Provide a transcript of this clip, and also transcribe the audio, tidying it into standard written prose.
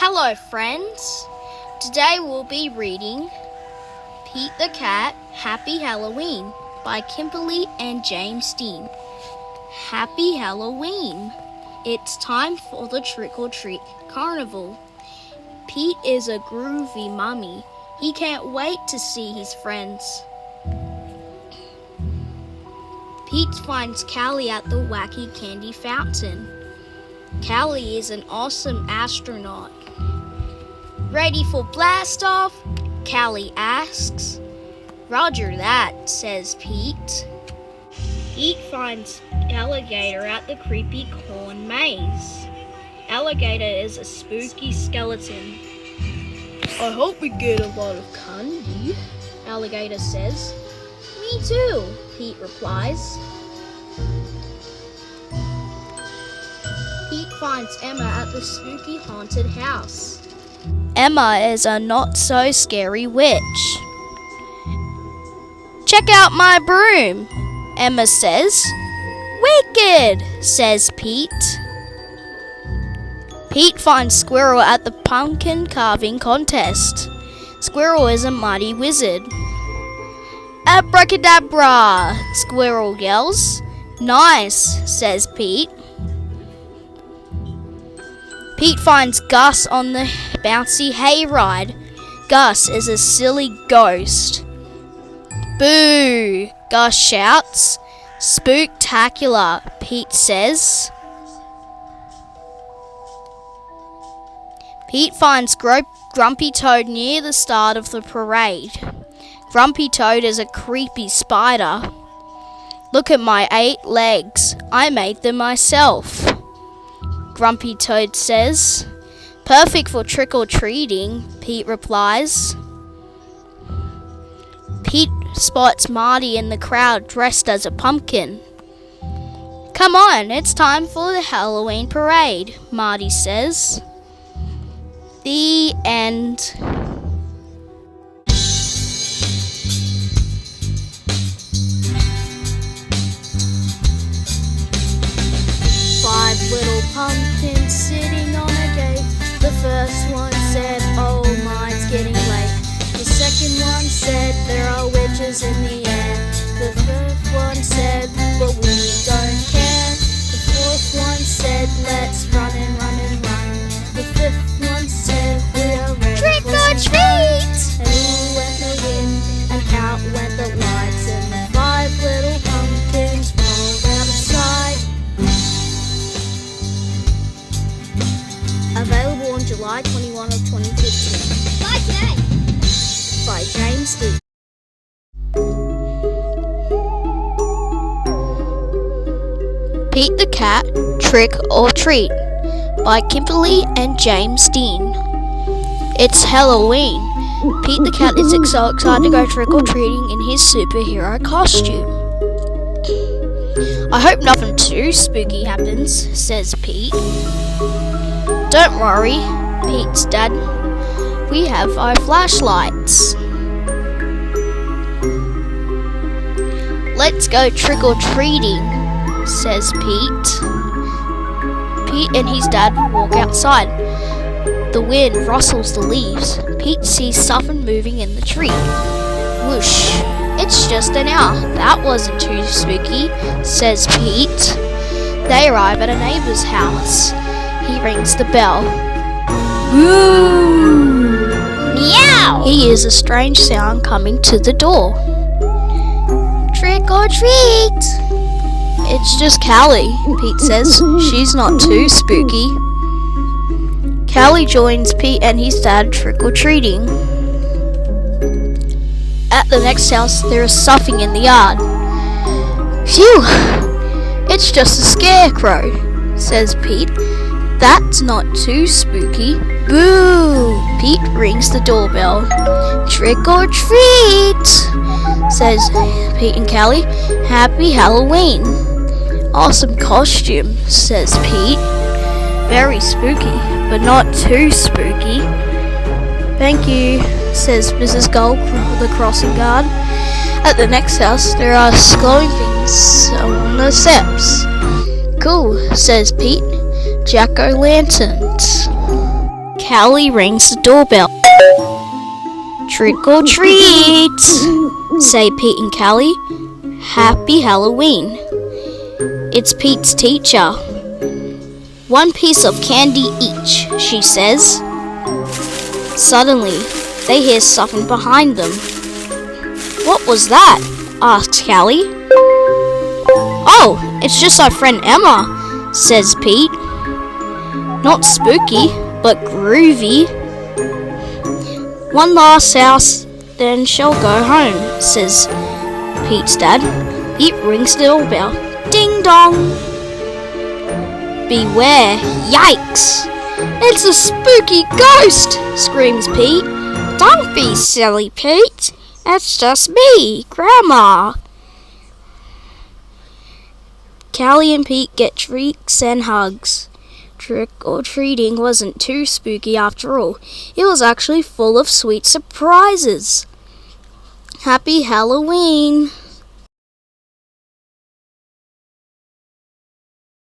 Hello friends, today we'll be reading Pete the Cat, Happy Halloween by Kimberly and James Dean. Happy Halloween! It's time for the trick-or-treat carnival. Pete is a groovy mummy. He can't wait to see his friends. Pete finds Callie at the wacky candy fountain. Callie is an awesome astronaut. Ready for blast off? Callie asks. Roger that, says Pete. Pete finds Alligator at the creepy corn maze. Alligator is a spooky skeleton. I hope we get a lot of candy, Alligator says. Me too, Pete replies. Pete finds Emma at the spooky haunted house. Emma is a not-so-scary witch. Check out my broom, Emma says. Wicked, says Pete. Pete finds Squirrel at the pumpkin carving contest. Squirrel is a mighty wizard. Abracadabra, Squirrel yells. Nice, says Pete. Pete finds Gus on the bouncy hayride. Gus is a silly ghost. Boo! Gus shouts. Spooktacular, Pete says. Pete finds Grumpy Toad near the start of the parade. Grumpy Toad is a creepy spider. Look at my 8 legs. I made them myself, Grumpy Toad says. Perfect for trick-or-treating, Pete replies. Pete spots Marty in the crowd dressed as a pumpkin. Come on, it's time for the Halloween parade, Marty says. The end. 5 little pumpkins sitting on a gate. The first one said, oh my, it's getting late. The second one said, there are witches in the air. The third one said, but we don't care. The fourth one said, let's run and run and run. The fifth one said, we are ready Trick for or some treat! fun. And in went the wind, and out went the lights, and the 5 little pumpkins rolled out of sight. Available on July 21 of 2015. Bye today. By James Dean. Pete the Cat, Trick or Treat by Kimberly and James Dean. It's Halloween. Pete the Cat is so excited to go trick-or-treating in his superhero costume. I hope nothing too spooky happens, says Pete. Don't worry, Pete's dad. We have our flashlights. Let's go trick-or-treating, says Pete. Pete and his dad walk outside. The wind rustles the leaves. Pete sees something moving in the tree. Whoosh! It's just an owl. That wasn't too spooky, says Pete. They arrive at a neighbor's house. He rings the bell. Moo! Meow! He hears a strange sound coming to the door. Trick or treat! It's just Callie, Pete says. She's not too spooky. Callie joins Pete and his dad trick-or-treating. At the next house, there is something in the yard. Phew! It's just a scarecrow, says Pete. That's not too spooky. Boo! Pete rings the doorbell. Trick or treat, says Pete and Callie. Happy Halloween. Awesome costume, says Pete. Very spooky, but not too spooky. Thank you, says Mrs. Gull, the crossing guard. At the next house, there are glowing things on the steps. Cool, says Pete. Jack-o'-lanterns. Callie rings the doorbell. Trick or treat, say Pete and Callie. Happy Halloween. It's Pete's teacher. One piece of candy each, she says. Suddenly, they hear something behind them. What was that? Asks Callie. Oh, it's just our friend Emma, says Pete. Not spooky, but groovy. One last house, then she'll go home, says Pete's dad. Pete rings the doorbell. Ding dong! Beware! Yikes! It's a spooky ghost! Screams Pete. Don't be silly, Pete. It's just me, Grandma. Callie and Pete get treats and hugs. Trick-or-treating wasn't too spooky after all. It was actually full of sweet surprises. Happy Halloween!